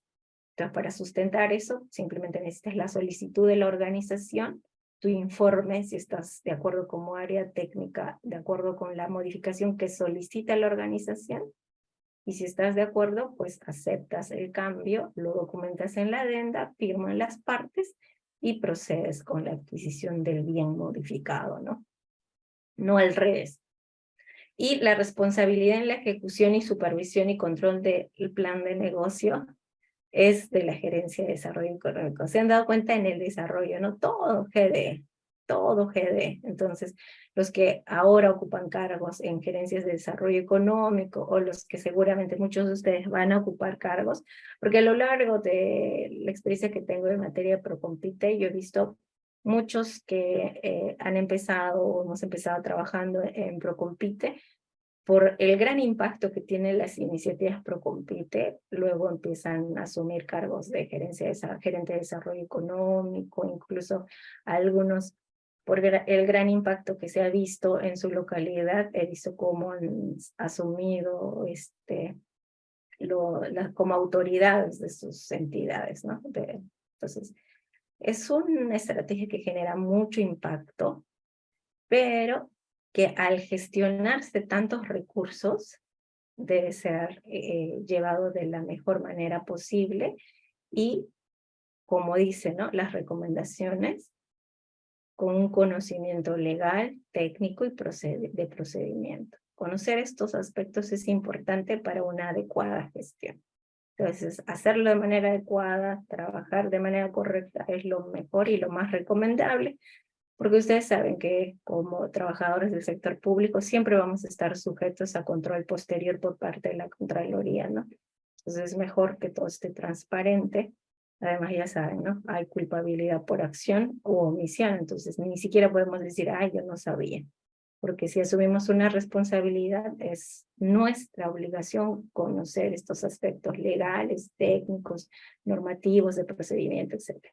Speaker 1: Entonces, para sustentar eso, simplemente necesitas la solicitud de la organización, tu informe, si estás de acuerdo como área técnica, de acuerdo con la modificación que solicita la organización, y si estás de acuerdo, pues aceptas el cambio, lo documentas en la adenda, firman las partes y procedes con la adquisición del bien modificado, ¿no? No al revés. Y la responsabilidad en la ejecución y supervisión y control del plan de negocio es de la Gerencia de Desarrollo Económico. Se han dado cuenta en el desarrollo, ¿no? Todo GD, todo GD. Entonces, los que ahora ocupan cargos en gerencias de desarrollo económico o los que seguramente muchos de ustedes van a ocupar cargos, porque a lo largo de la experiencia que tengo en materia de Procompite, yo he visto muchos que han empezado o hemos empezado trabajando en Procompite por el gran impacto que tienen las iniciativas Procompite, luego empiezan a asumir cargos de gerente de desarrollo económico, incluso algunos por el gran impacto que se ha visto en su localidad, he visto cómo han asumido como autoridades de sus entidades, ¿no? Entonces, es una estrategia que genera mucho impacto, pero que al gestionarse tantos recursos debe ser llevado de la mejor manera posible y, como dice, ¿no? Las recomendaciones con un conocimiento legal, técnico y de procedimiento. Conocer estos aspectos es importante para una adecuada gestión. Entonces, hacerlo de manera adecuada, trabajar de manera correcta es lo mejor y lo más recomendable, porque ustedes saben que como trabajadores del sector público siempre vamos a estar sujetos a control posterior por parte de la Contraloría, ¿no? Entonces es mejor que todo esté transparente. Además ya saben, ¿no? Hay culpabilidad por acción u omisión, entonces ni siquiera podemos decir, ay, yo no sabía. Porque si asumimos una responsabilidad, es nuestra obligación conocer estos aspectos legales, técnicos, normativos, de procedimiento, etc.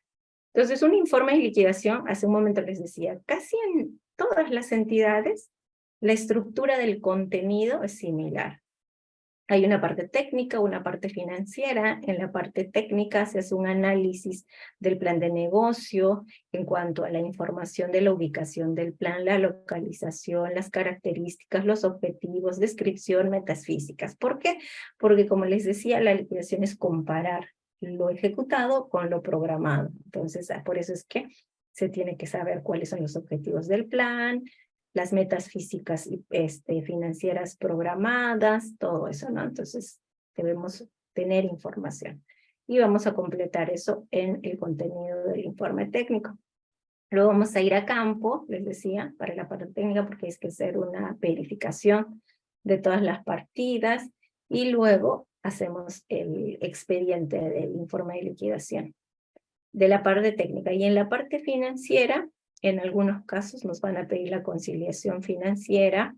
Speaker 1: Entonces, un informe de liquidación, hace un momento les decía, casi en todas las entidades, la estructura del contenido es similar. Hay una parte técnica, una parte financiera. En la parte técnica se hace un análisis del plan de negocio en cuanto a la información de la ubicación del plan, la localización, las características, los objetivos, descripción, metas físicas. ¿Por qué? Porque, como les decía, la liquidación es comparar lo ejecutado con lo programado. Entonces, por eso es que se tiene que saber cuáles son los objetivos del plan, las metas físicas y financieras programadas, todo eso, ¿no? Entonces, debemos tener información. Y vamos a completar eso en el contenido del informe técnico. Luego vamos a ir a campo, les decía, para la parte técnica, porque hay que hacer una verificación de todas las partidas, y luego hacemos el expediente del informe de liquidación de la parte técnica. Y en la parte financiera, en algunos casos nos van a pedir la conciliación financiera,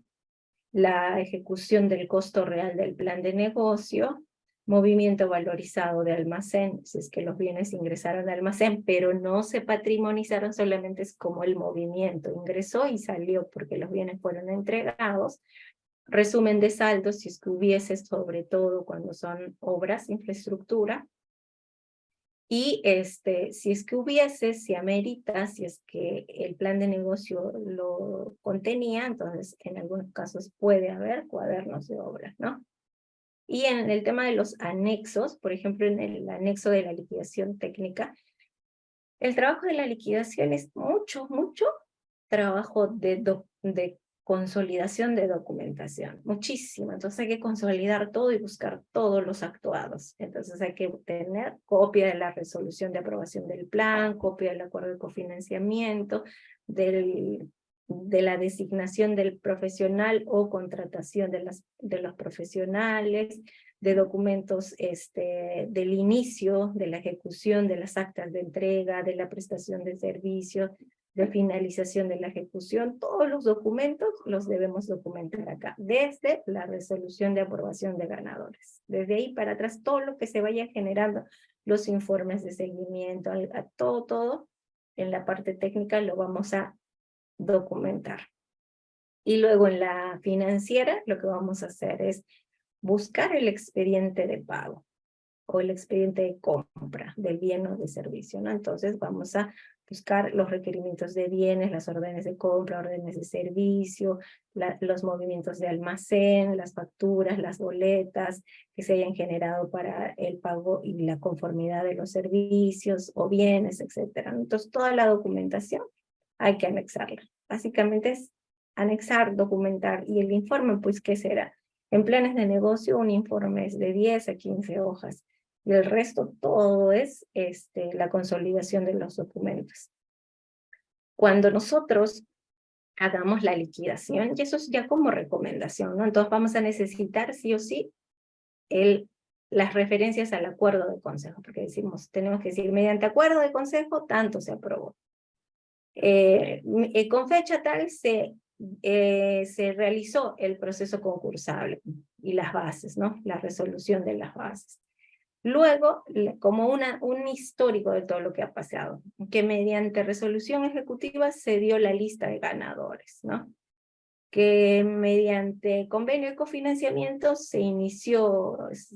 Speaker 1: la ejecución del costo real del plan de negocio, movimiento valorizado de almacén, si es que los bienes ingresaron al almacén, pero no se patrimonizaron, solamente es como el movimiento, ingresó y salió porque los bienes fueron entregados. Resumen de saldos, si es que hubiese, sobre todo cuando son obras, infraestructura. Y si es que hubiese, si amerita, si es que el plan de negocio lo contenía, entonces en algunos casos puede haber cuadernos de obras, ¿no? Y en el tema de los anexos, por ejemplo, en el anexo de la liquidación técnica, el trabajo de la liquidación es mucho trabajo de consolidación de documentación, muchísimo. Entonces hay que consolidar todo y buscar todos los actuados. Entonces hay que tener copia de la resolución de aprobación del plan, copia del acuerdo de cofinanciamiento, de la designación del profesional o contratación de los profesionales, de documentos del inicio, de la ejecución de las actas de entrega, de la prestación de servicios, de finalización de la ejecución. Todos los documentos los debemos documentar acá, desde la resolución de aprobación de ganadores. Desde ahí para atrás, todo lo que se vaya generando, los informes de seguimiento, todo, en la parte técnica lo vamos a documentar. Y luego en la financiera, lo que vamos a hacer es buscar el expediente de pago o el expediente de compra del bien o de servicio, ¿no? Entonces vamos a buscar los requerimientos de bienes, las órdenes de compra, órdenes de servicio, los movimientos de almacén, las facturas, las boletas que se hayan generado para el pago y la conformidad de los servicios o bienes, etcétera. Entonces toda la documentación hay que anexarla. Básicamente es anexar, documentar, y el informe, pues, ¿qué será? En planes de negocio, un informe es de 10 a 15 hojas, y el resto todo es la consolidación de los documentos. Cuando nosotros hagamos la liquidación, y eso es ya como recomendación, ¿no? Entonces vamos a necesitar sí o sí las referencias al acuerdo de consejo, porque tenemos que decir, mediante acuerdo de consejo, tanto se aprobó. Con fecha tal se realizó el proceso concursable y las bases, ¿no? La resolución de las bases. Luego, como un histórico de todo lo que ha pasado, que mediante resolución ejecutiva se dio la lista de ganadores, ¿no? Que mediante convenio de cofinanciamiento se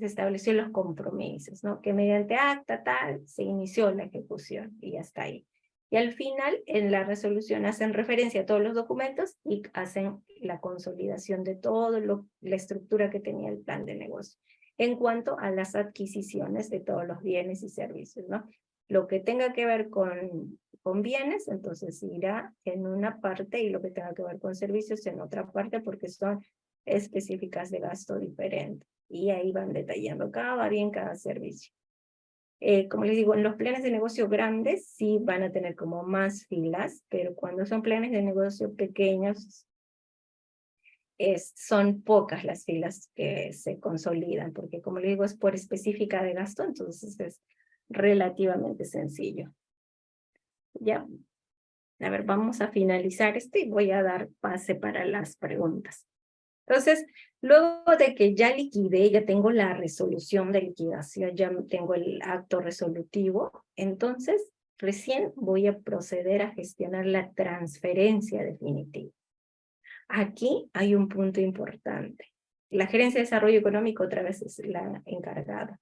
Speaker 1: estableció los compromisos, ¿no? Que mediante acta tal se inició la ejecución y hasta ahí. Y al final, en la resolución hacen referencia a todos los documentos y hacen la consolidación de toda la estructura que tenía el plan de negocio en cuanto a las adquisiciones de todos los bienes y servicios, ¿no? Lo que tenga que ver con bienes, entonces irá en una parte, y lo que tenga que ver con servicios en otra parte, porque son específicas de gasto diferente. Y ahí van detallando cada bien, cada servicio. Como les digo, en los planes de negocio grandes sí van a tener como más filas, pero cuando son planes de negocio pequeños, son pocas las filas que se consolidan, porque como les digo, es por específica de gasto, entonces es relativamente sencillo. Ya, a ver, vamos a finalizar esto y voy a dar pase para las preguntas. Entonces, luego de que ya liquidé, ya tengo la resolución de liquidación, ya tengo el acto resolutivo, entonces recién voy a proceder a gestionar la transferencia definitiva. Aquí hay un punto importante. la Gerencia de Desarrollo Económico otra vez es la encargada,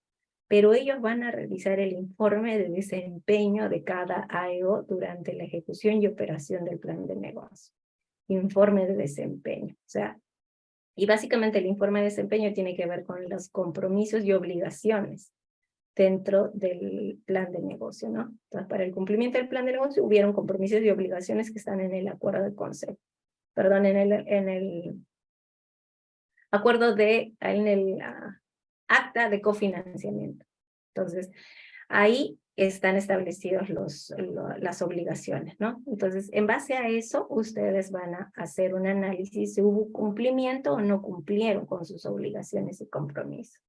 Speaker 1: pero ellos van a realizar el informe de desempeño de cada AEO durante la ejecución y operación del plan de negocio. Informe de desempeño, o sea, y básicamente el informe de desempeño tiene que ver con los compromisos y obligaciones dentro del plan de negocio, ¿no? Entonces, para el cumplimiento del plan de negocio hubieron compromisos y obligaciones que están en el acuerdo de consejo, perdón, en el acuerdo en el acta de cofinanciamiento. Entonces, ahí están establecidos las obligaciones, ¿no? Entonces, en base a eso, ustedes van a hacer un análisis si hubo cumplimiento o no cumplieron con sus obligaciones y compromisos.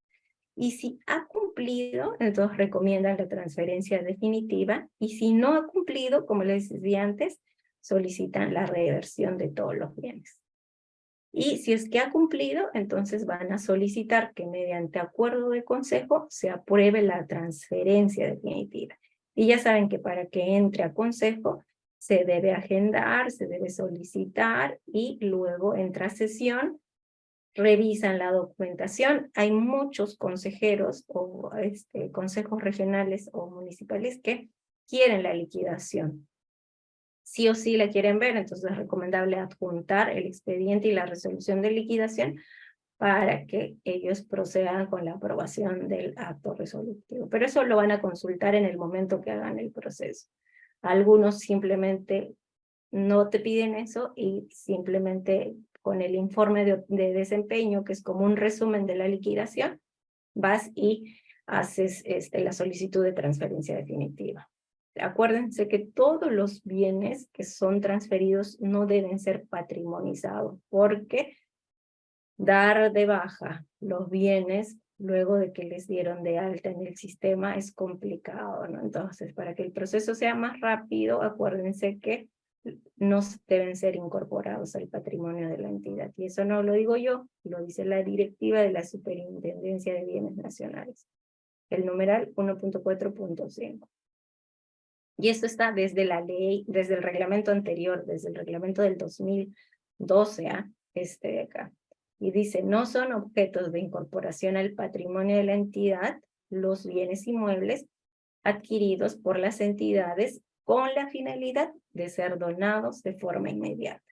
Speaker 1: Y si ha cumplido, entonces recomiendan la transferencia definitiva, y si no ha cumplido, como les decía antes, solicitan la reversión de todos los bienes. Y si es que ha cumplido, entonces van a solicitar que mediante acuerdo de consejo se apruebe la transferencia definitiva. Y ya saben que para que entre a consejo se debe agendar, se debe solicitar y luego entra a sesión, revisan la documentación. Hay muchos consejeros o consejos regionales o municipales que quieren la liquidación. Sí o sí la quieren ver, entonces es recomendable adjuntar el expediente y la resolución de liquidación para que ellos procedan con la aprobación del acto resolutivo. Pero eso lo van a consultar en el momento que hagan el proceso. Algunos simplemente no te piden eso y simplemente con el informe de desempeño, que es como un resumen de la liquidación, vas y haces la solicitud de transferencia definitiva. Acuérdense que todos los bienes que son transferidos no deben ser patrimonizados, porque dar de baja los bienes luego de que les dieron de alta en el sistema es complicado, ¿no? Entonces, para que el proceso sea más rápido, acuérdense que no deben ser incorporados al patrimonio de la entidad. Y eso no lo digo yo, lo dice la directiva de la Superintendencia de Bienes Nacionales. El numeral 1.4.5. Y esto está desde la ley, desde el reglamento anterior, desde el reglamento del 2012 a de acá. Y dice, no son objetos de incorporación al patrimonio de la entidad los bienes inmuebles adquiridos por las entidades con la finalidad de ser donados de forma inmediata,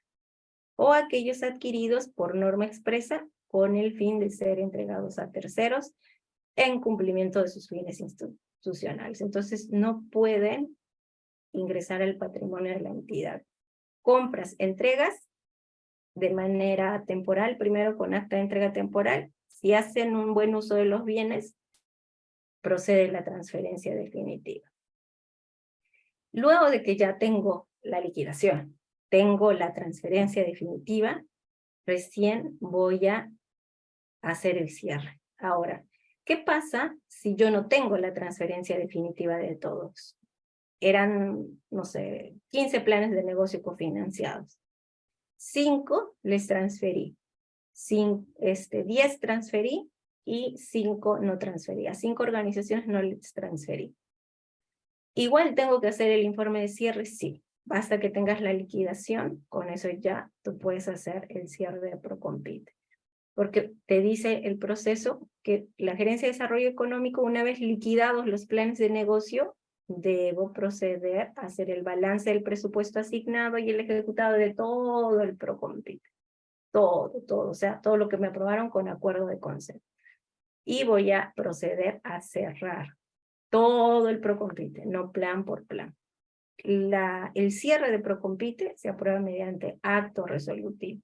Speaker 1: o aquellos adquiridos por norma expresa con el fin de ser entregados a terceros en cumplimiento de sus fines institucionales. Entonces, no pueden ingresar al patrimonio de la entidad. Compras, entregas de manera temporal, primero con acta de entrega temporal. Si hacen un buen uso de los bienes, procede la transferencia definitiva. Luego de que ya tengo la liquidación, tengo la transferencia definitiva, recién voy a hacer el cierre. Ahora, ¿qué pasa si yo no tengo la transferencia definitiva de todos? Eran, no sé, 15 planes de negocio cofinanciados. 5 les transferí. 10 transferí y 5 no transferí. A 5 organizaciones no les transferí. Igual tengo que hacer el informe de cierre, sí. Basta que tengas la liquidación, con eso ya tú puedes hacer el cierre de Procompite. Porque te dice el proceso que la Gerencia de Desarrollo Económico, una vez liquidados los planes de negocio, debo proceder a hacer el balance del presupuesto asignado y el ejecutado de todo el Procompite. Todo, o sea, todo lo que me aprobaron con acuerdo de consejo. Y voy a proceder a cerrar todo el Procompite, no plan por plan. El cierre de Procompite se aprueba mediante acto resolutivo.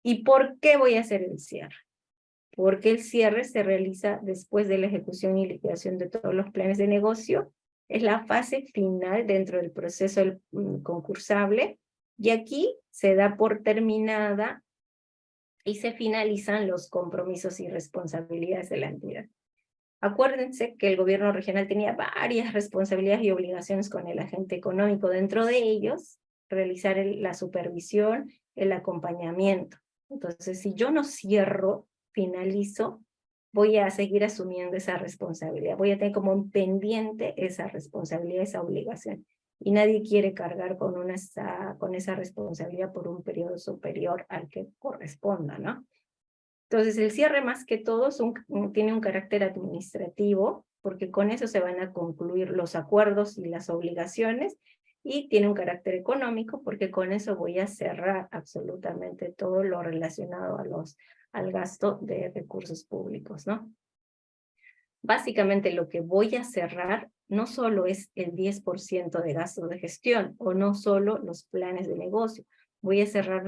Speaker 1: ¿Y por qué voy a hacer el cierre? Porque el cierre se realiza después de la ejecución y liquidación de todos los planes de negocio. Es la fase final dentro del proceso concursable, y aquí se da por terminada y se finalizan los compromisos y responsabilidades de la entidad. Acuérdense que el gobierno regional tenía varias responsabilidades y obligaciones con el agente económico, dentro de ellos realizar la supervisión, el acompañamiento. Entonces, si yo no cierro, finalizo, voy a seguir asumiendo esa responsabilidad. Voy a tener como un pendiente esa responsabilidad, esa obligación. Y nadie quiere cargar con esa responsabilidad por un periodo superior al que corresponda, ¿no? Entonces, el cierre más que todo tiene un carácter administrativo, porque con eso se van a concluir los acuerdos y las obligaciones, y tiene un carácter económico, porque con eso voy a cerrar absolutamente todo lo relacionado al gasto de recursos públicos, ¿no? Básicamente lo que voy a cerrar no solo es el 10% de gasto de gestión, o no solo los planes de negocio, voy a cerrar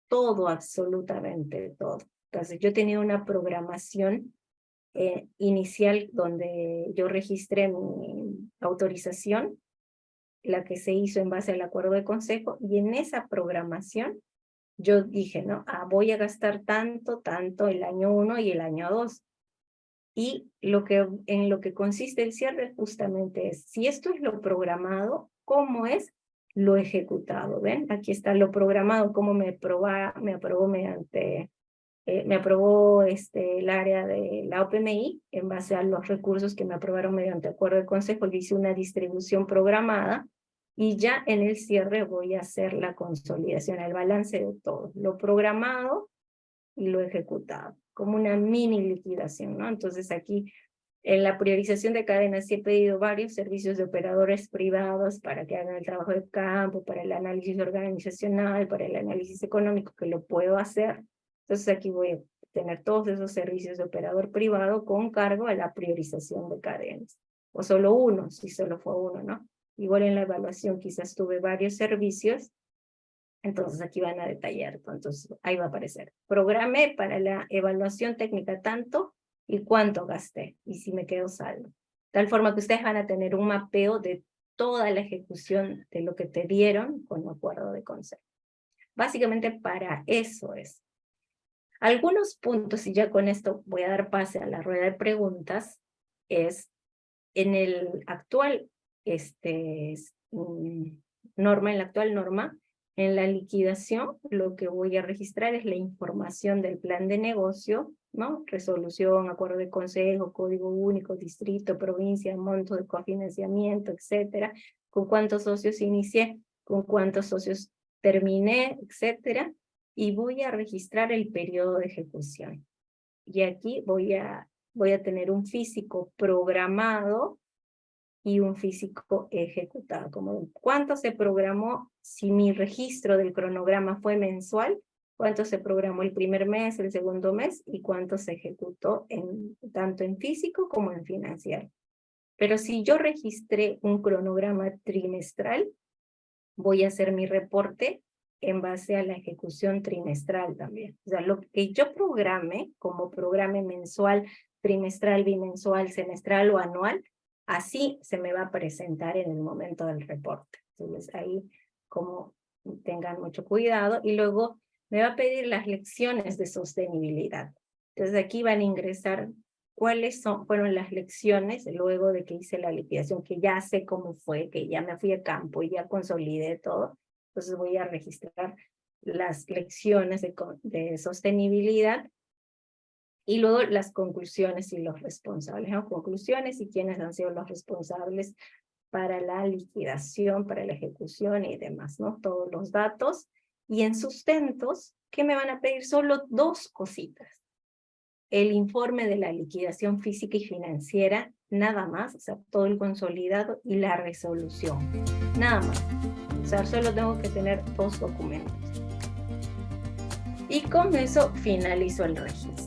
Speaker 1: todo, absolutamente todo. Entonces, yo tenía una programación inicial donde yo registré mi autorización, la que se hizo en base al acuerdo de consejo, y en esa programación yo dije, ¿no? Voy a gastar tanto el año 1 y el año 2. Y en lo que consiste el cierre justamente es, si esto es lo programado, ¿cómo es lo ejecutado? ¿Ven? Aquí está lo programado, cómo me aprobó mediante... me aprobó el área de la OPMI en base a los recursos que me aprobaron mediante acuerdo de consejo. Yo hice una distribución programada y ya en el cierre voy a hacer la consolidación, el balance de todo, lo programado y lo ejecutado, como una mini liquidación, ¿no? Entonces aquí en la priorización de cadenas sí he pedido varios servicios de operadores privados para que hagan el trabajo de campo, para el análisis organizacional, para el análisis económico, que lo puedo hacer. Entonces aquí voy a tener todos esos servicios de operador privado con cargo a la priorización de cadenas. O solo uno, si solo fue uno, ¿no? Igual en la evaluación quizás tuve varios servicios, entonces aquí van a detallar. Entonces ahí va a aparecer. Programé para la evaluación técnica tanto y cuánto gasté y si me quedo saldo. Tal forma que ustedes van a tener un mapeo de toda la ejecución de lo que te dieron con acuerdo de consejo. Básicamente para eso es. Algunos puntos, y ya con esto voy a dar pase a la rueda de preguntas, es en el actual norma, en la actual norma, en la liquidación, lo que voy a registrar es la información del plan de negocio, ¿no? Resolución, acuerdo de consejo, código único, distrito, provincia, monto de cofinanciamiento, etcétera, con cuántos socios inicié, con cuántos socios terminé, etcétera, y voy a registrar el periodo de ejecución. Y aquí voy a tener un físico programado y un físico ejecutado. Como cuánto se programó, si mi registro del cronograma fue mensual, cuánto se programó el primer mes, el segundo mes, y cuánto se ejecutó tanto en físico como en financiero. Pero si yo registré un cronograma trimestral, voy a hacer mi reporte en base a la ejecución trimestral también. O sea, lo que yo programe, como programe mensual, trimestral, bimensual, semestral o anual, así se me va a presentar en el momento del reporte. Entonces ahí como tengan mucho cuidado. Y luego me va a pedir las lecciones de sostenibilidad. Entonces aquí van a ingresar cuáles fueron las lecciones luego de que hice la liquidación, que ya sé cómo fue, que ya me fui a campo y ya consolidé todo. Entonces voy a registrar las lecciones de sostenibilidad y luego las conclusiones y los responsables, ¿no? Conclusiones y quiénes han sido los responsables para la liquidación, para la ejecución y demás, ¿no? Todos los datos. Y en sustentos, ¿qué me van a pedir? Solo dos cositas. El informe de la liquidación física y financiera, nada más, o sea, todo el consolidado y la resolución, nada más. O sea, solo tengo que tener dos documentos. Y con eso finalizo el registro.